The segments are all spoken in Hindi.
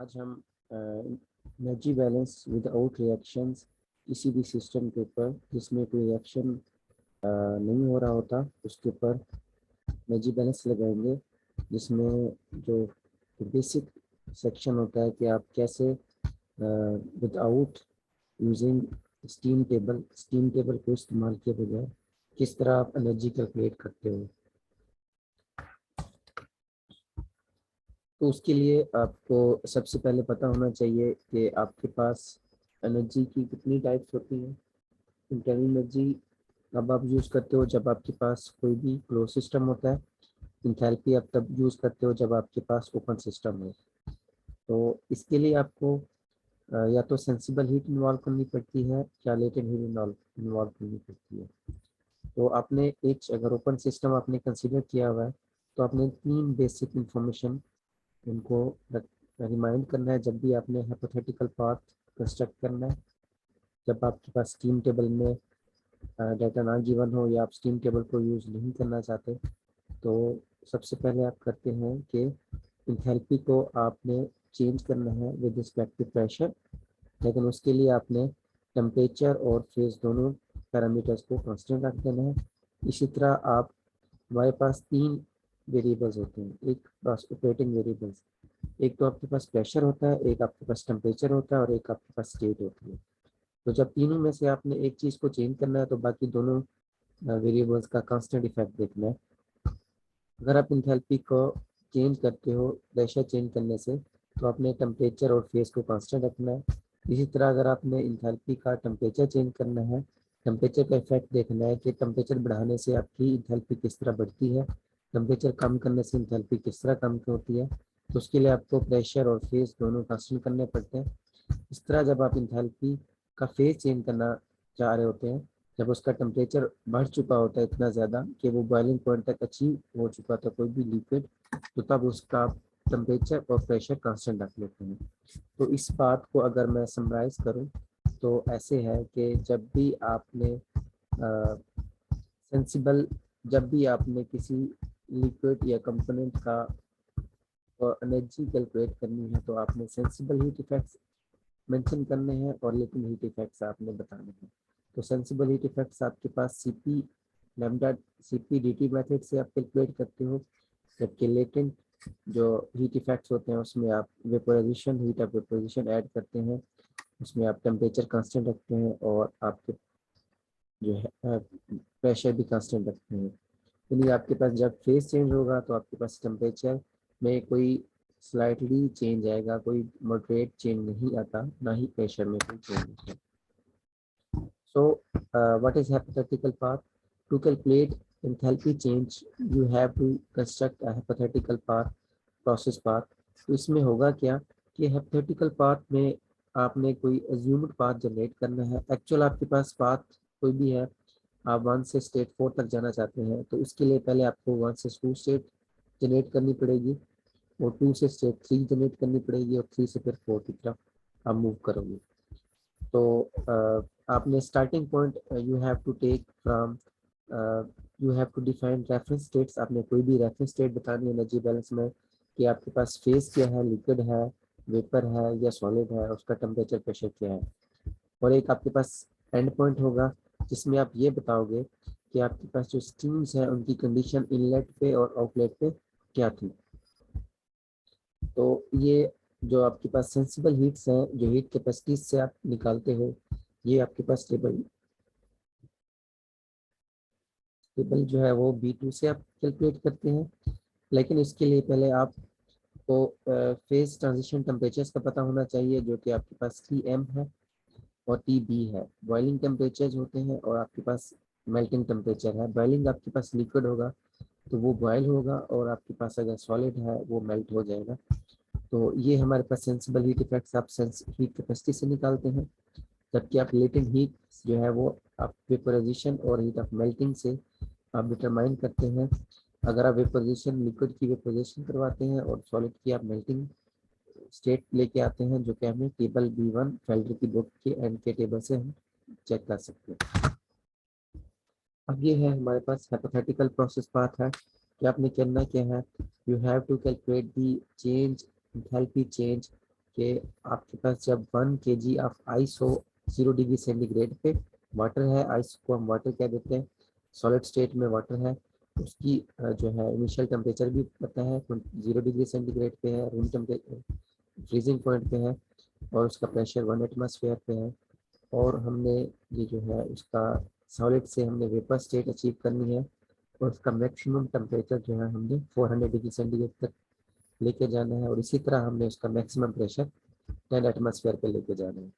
आज हम एनर्जी बैलेंस विदाउट रिएक्शंस किसी भी सिस्टम के ऊपर जिसमें कोई रिएक्शन नहीं हो रहा होता उसके ऊपर एनर्जी बैलेंस लगाएंगे, जिसमें जो बेसिक सेक्शन होता है कि आप कैसे विदाउट यूजिंग स्टीम टेबल को इस्तेमाल किए बगैर किस तरह आप एनर्जी कैलकुलेट करते हो। तो उसके लिए आपको सबसे पहले पता होना चाहिए कि आपके पास एनर्जी की कितनी टाइप्स होती हैं। इंटरनल एनर्जी अब आप यूज़ करते हो जब आपके पास कोई भी क्लोज सिस्टम होता है। इंथैल्पी आप तब यूज़ करते हो जब आपके पास ओपन सिस्टम हो। तो इसके लिए आपको या तो सेंसिबल हीट इन्वॉल्व करनी पड़ती है या लेटेंट हीट इन्वॉल्व करनी पड़ती है। तो आपने एक अगर ओपन सिस्टम आपने कंसीडर किया हुआ है तो आपने 3 बेसिक इंफॉर्मेशन उनको रिमाइंड करना है जब भी आपने हाइपोथेटिकल पाथ कंस्ट्रक्ट करना है। जब आपके पास स्टीम टेबल में डाटा ना गिवन हो या आप स्टीम टेबल को यूज़ नहीं करना चाहते, तो सबसे पहले आप करते हैं कि इंथैल्पी को आपने चेंज करना है विद रिस्पेक्ट टू प्रेशर, लेकिन उसके लिए आपने टेम्परेचर और फेज दोनों पैरामीटर्स को कांस्टेंट रख देना है। इसी तरह आप हमारे पास 3 वेरिएबल्स होते हैं, एक पास ऑपरेटिंग वेरिएबल्स, एक तो आपके पास प्रेशर होता है, एक आपके पास टेम्परेचर होता है और एक आपके पास स्टेट होती है। तो जब तीनों में से आपने एक चीज़ को चेंज करना है तो बाकी दोनों वेरिएबल्स का कांस्टेंट इफेक्ट देखना है। अगर आप इंथैल्पी को चेंज करते हो प्रेशर चेंज करने से तो आपने टेम्परेचर और फेस को कांस्टेंट रखना है। इसी तरह अगर आपने इंथैल्पी का टेम्परेचर चेंज करना है, टेम्परेचर का इफेक्ट देखना है कि टेम्परेचर बढ़ाने से आपकी इंथैल्पी किस तरह बढ़ती है, टेम्परेचर कम करने से इंथैल्पी किस तरह कम होती है। तो उसके लिए आपको प्रेशर और फेस दोनों कांस्टेंट करने पड़ते हैं। इस तरह जब आप इंथैल्पी का फेज चेंज करना चाह रहे होते हैं, जब उसका टेम्परेचर बढ़ चुका होता है इतना ज़्यादा कि वो बॉइलिंग पॉइंट तक अचीव हो चुका था कोई भी लिक्विड, तो तब उसका टेम्परेचर और प्रेशर कांस्टेंट रख लेते हैं। तो इस बात को अगर मैं समराइज करूं तो ऐसे है कि सेंसिबल जब भी आपने किसी लिक्विड या कंपोनेंट का एनर्जी कैलकुलेट करनी है तो आपने सेंसिबल हीट इफेक्ट्स मेंशन करने हैं और लेटेंट हीट इफेक्ट्स आपने बताने हैं। तो सेंसिबल हीट इफेक्ट्स आपके पास CP lambda CP DT method से आप कैलकुलेट करते हो, जबकि लेटेंट जो हीट इफेक्ट्स होते हैं उसमें आप vaporisation heat of vaporisation add करते हैं, उसमें आप टेम्परेचर कांस्टेंट रखते हैं और आपके जो है प्रेशर भी कांस्टेंट रखते हैं। यानी आपके पास जब फेज चेंज होगा तो आपके पास टेम्परेचर में कोई स्लाइटली चेंज आएगा, कोई मॉडरेट चेंज नहीं आता, ना ही प्रेशर में कोई चेंज आता। So, what is hypothetical path? To calculate enthalpy change, you have to construct a hypothetical path, process path. तो इसमें होगा क्या कि hypothetical path में आपने कोई assumed path जनरेट करना है। एक्चुअल आपके पास पाथ कोई भी है, आप 1 से स्टेट 4 तक जाना चाहते हैं तो उसके लिए पहले आपको 1 से 2 स्टेट जनरेट करनी पड़ेगी और 2 से स्टेट 3 जनरेट करनी पड़ेगी और 3 से फिर 4 की तरफ आप मूव करोगे। तो आपने starting point you have to take from you have to define reference states. आपने कोई भी रेफरेंस स्टेट बतानी है एनर्जी बैलेंस में कि आपके पास फेस क्या है, लिक्विड है, वेपर है या सॉलिड है, उसका टेम्परेचर प्रेशर क्या है। और एक आपके पास एंड पॉइंट होगा जिसमें आप ये बताओगे कि आपके पास जो स्ट्रीम्स हैं उनकी कंडीशन इनलेट पे और आउटलेट पे क्या थी। तो ये जो आपके पास सेंसिबल हीट्स हैं, जो हीट कैपेसिटीज से आप निकालते हो, ये आपके पास टेबल जो है वो B2 से आप कैलकुलेट करते हैं। लेकिन इसके लिए पहले आपको फेज ट्रांजिशन टेम्परेचर्स का पता होना चाहिए, जो कि आपके पास Tm है और Tb है। बॉइलिंग टेम्परेचर्स होते हैं और आपके पास मेल्टिंग टेम्परेचर है। बॉइलिंग आपके पास लिक्विड होगा तो वो बॉयल होगा और आपके पास अगर सॉलिड है वो मेल्ट हो जाएगा। तो ये हमारे पास सेंसिबल हीट इफेक्ट्स आप हीट कैपेसिटी से निकालते हैं, जबकि आप लेटेंट हीट जो है वो आप वेपोराइजेशन और हीट ऑफ मेल्टिंग से आप डिटरमाइन करते हैं। अगर आप वेपोराइजेशन लिक्विड की वेपोराइजेशन करवाते हैं और सॉलिड की आप मेल्टिंग स्टेट लेके आते हैं, जो कि हमें टेबल B1 फैल्डर की बुक के एंड के टेबल से हम चेक कर सकते हैं। अब ये है हमारे पास हाइपोथेटिकल प्रोसेस पाथ है कि आपने करना क्या है। You have to calculate the change enthalpy change कि आपके पास जब 1 kg ऑफ आइस हो 0 डिग्री सेंटीग्रेड पे, वाटर है, आइस को हम वाटर कह देते हैं, सॉलिड स्टेट में वाटर है, उसकी जो है इनिशियल टेम्परेचर भी पता है 0 डिग्री सेंटीग्रेड पे है, रूम टेम्परेचर फ्रीजिंग पॉइंट पे है, और उसका प्रेशर 1 एटमॉस्फेयर पे है, और हमने ये जो है उसका सॉलिड से हमने वेपर स्टेट अचीव करनी है, और उसका मैक्सिमम टेम्परेचर जो है हमने 400 डिग्री सेंटीग्रेड तक लेके जाना है, और इसी तरह हमने उसका मैक्सिमम प्रेशर 10 एटमॉस्फेयर पे लेके जाना है।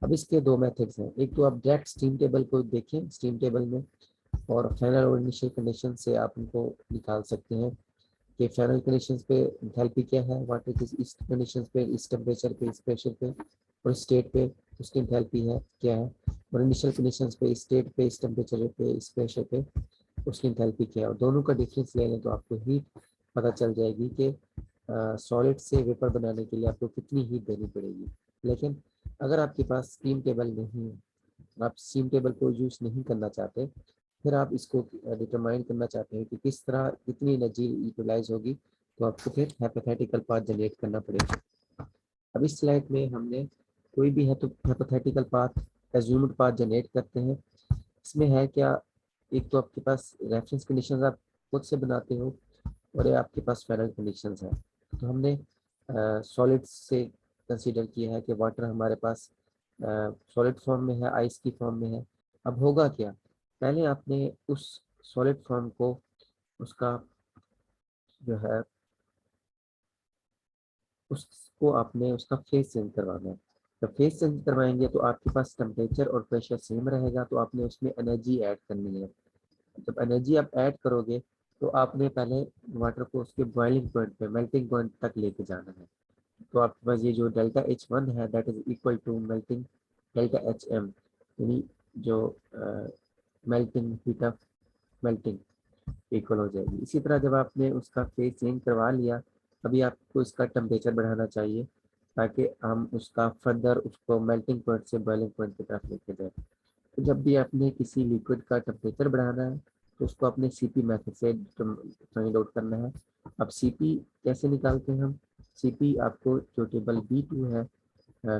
अब इसके दो मेथड्स हैं, एक तो आप डायरेक्ट स्टीम टेबल को देखें, स्टीम टेबल में और फाइनल और इनिशियल कंडीशन से आप उनको निकाल सकते हैं कि फाइनल कंडीशंस पे एंथैल्पी क्या है वाटर की, इस कंडीशंस पे, इस टेम्परेचर पे, इस प्रेशर पे और इस स्टेट पे उसकी एंथैल्पी है क्या है, और इनिशियल कंडीशंस पे, इस स्टेट पे, इस टेम्परेचर पे, इस प्रेशर पे उसकी एंथैल्पी क्या है, और दोनों का डिफरेंस ले लें तो आपको हीट पता चल जाएगी कि सॉलिड से वेपर बनाने के लिए आपको कितनी हीट देनी पड़ेगी। लेकिन अगर आपके पास स्टीम टेबल नहीं है, आप स्टीम टेबल को यूज़ नहीं करना चाहते, फिर आप इसको डिटरमाइन करना चाहते हैं कि किस तरह कितनी एनर्जी यूटिलाइज होगी, तो आपको फिर हाइपोथेटिकल पाथ जनरेट करना पड़ेगा। अब इस स्लाइड में हमने कोई भी है तो hypothetical path, assumed path generate करते हैं। इसमें है क्या, एक तो आपके पास रेफरेंस कंडीशंस आप खुद से बनाते हो, और ये आपके पास फाइनल कंडीशंस है। तो हमने सॉलिड से कंसीडर किया है कि वाटर हमारे पास सॉलिड फॉर्म में है, आइस की फॉर्म में है। अब होगा क्या, पहले आपने उस सॉलिड फॉर्म को, उसका जो है उसको आपने उसका फेस चेंज करवाना है। जब फेस चेंज करवाएंगे तो आपके पास टेम्परेचर और प्रेशर सेम रहेगा, तो आपने उसमें एनर्जी ऐड करनी है। जब एनर्जी आप ऐड करोगे तो आपने पहले वाटर को उसके बॉइलिंग पॉइंट पे, मेल्टिंग पॉइंट तक लेके जाना है। तो आपके पास ये जो डेल्टा H1 है that is equal to melting delta HM, यानी जो melting heat of melting equal हो जाएगी। इसी तरह जब आपने उसका फेज चेंज करवा लिया, अभी आपको इसका टेम्परेचर बढ़ाना चाहिए ताकि हम उसका फर्दर उसको मेल्टिंग पॉइंट से बॉइलिंग पॉइंट की तरफ लेके जाए। तो जब भी आपने किसी लिक्विड का टेम्परेचर बढ़ाना है तो उसको अपने सीपी मेथड से फाइंड आउट करना है। अब सीपी कैसे निकालते हैं हम, सीपी आपको जो टेबल B2 है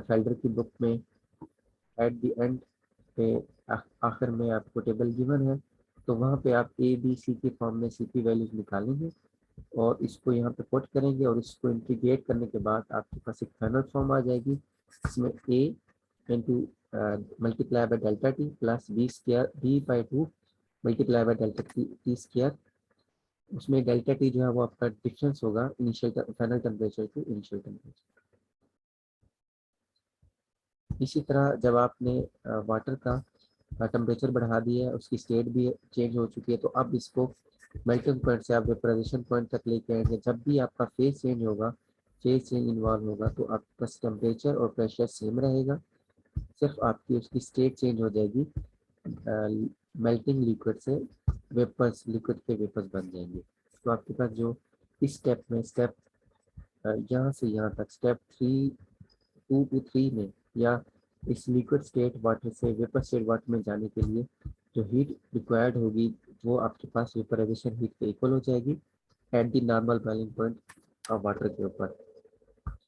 फेल्डर की बुक में एट द एंड पे आखिर में आपको टेबल गिवन है, तो वहाँ पे आप ABC के फॉर्म में सीपी वैल्यूज निकालेंगे और इसको यहाँ पे पुट करेंगे, और इसको इंटीग्रेट करने के बाद आपके पास एक फाइनल फॉर्म आ जाएगी, इसमें A into multiply by delta T plus B/2 multiply by delta T square. उसमें डेल्टा टी जो है वो आपका डिफरेंस होगा initial final temperature to initial temperature. इसी तरह जब आपने वाटर का टेम्परेचर बढ़ा दिया है, उसकी स्टेट भी चेंज हो चुकी है, तो अब इसको मेल्टिंग पॉइंट से आप वेपराइजेशन पॉइंट तक लेके आएंगे। जब भी आपका फेज चेंज होगा, फेज चेंज इन्वॉल्व होगा, तो आपके पास टेम्परेचर और प्रेशर सेम रहेगा, सिर्फ आपकी उसकी स्टेट चेंज हो जाएगी, मेल्टिंग लिक्विड से वेपर्स, लिक्विड के वेपर्स बन जाएंगे। तो आपके पास जो इस स्टेप में, स्टेप यहाँ से यहाँ तक, स्टेप 2 to 3 में, या इस लिक्विड स्टेट वाटर से वेपर स्टेट वाटर में जाने के लिए जो हीट रिक्वायर्ड होगी वो आपके पास वेपराइजेशन हीट के इक्वल हो जाएगी at the normal boiling point of water के ऊपर।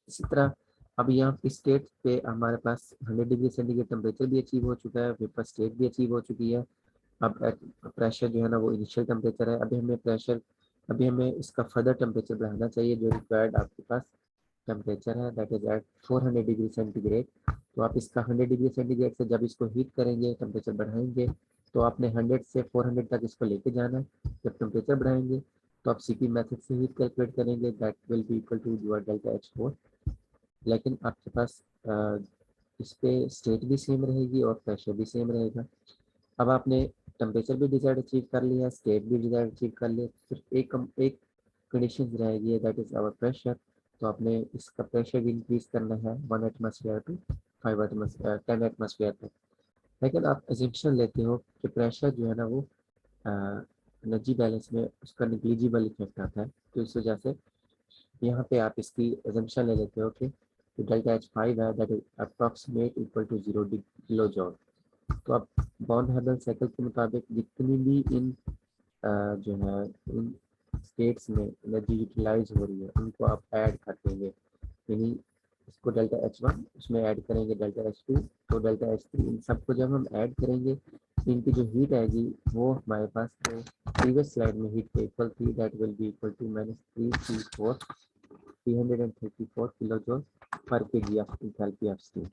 इसी तरह अब यहाँ इस स्टेट पे हमारे पास 100 डिग्री सेंटीग्रेड टेम्परेचर भी अचीव हो चुका है, वेपर स्टेट भी अचीव हो चुकी है। अब प्रेशर जो है ना वो इनिशियल टेम्परेचर है, अभी हमें इसका फर्दर टेम्परेचर बढ़ाना चाहिए, जो रिक्वायर्ड आपके पास टेम्परेचर है that is at 400 degree centigrade. तो आप इसका 100 डिग्री सेंटीग्रेड से जब इसको हीट करेंगे, टेम्परेचर बढ़ाएंगे, तो आपने 100 से 400 तक इसको लेके जाना है। जब टेम्परेचर बढ़ाएंगे तो आप सीपी मेथड से हीट कैलकुलेट करेंगे, that will be equal to your delta H4। लेकिन आपके पास इस पे स्टेट भी सेम रहेगी और प्रेशर भी सेम रहेगा। अब आपने टेम्परेचर भी डिजायर्ड अचीव कर लिया, स्टेट भी डिजायर्ड अचीव कर लिया, सिर्फ एक कंडीशन रहेगी दैट इज आवर प्रेशर। तो आपने इसका प्रेशर भी इंक्रीज करना है 1 एटमॉस्फेयर टू 5 एटमॉस्फेयर 10 एटमॉस्फेयर तक। लेकिन आप एजम्पशन लेते हो कि प्रेशर जो है ना वो एनर्जी बैलेंस में उसका निग्लिजिबल इफेक्ट आता है, तो इस वजह से यहाँ पे आप इसकी एजम्पशन ले लेते हो कि डेल्टा H5 है that is approximate equal to 0 kilo joule. तो अब बॉन्ड हार्मल साइकिल के मुताबिक जितनी भी इन जो है इन स्टेट्स में एनर्जी यूटिलाइज हो रही है उनको आप ऐड कर देंगे, यानी इसको डेल्टा H1, उसमें ऐड करेंगे डेल्टा H2, तो डेल्टा H3, इन सबको जब हम ऐड करेंगे इनकी जो हीट आएगी वो हमारे पास जो प्रीवियस स्लाइड में हीट के इक्वल थी, that will be equal to -334 kilo joule per KG of enthalpy of steam.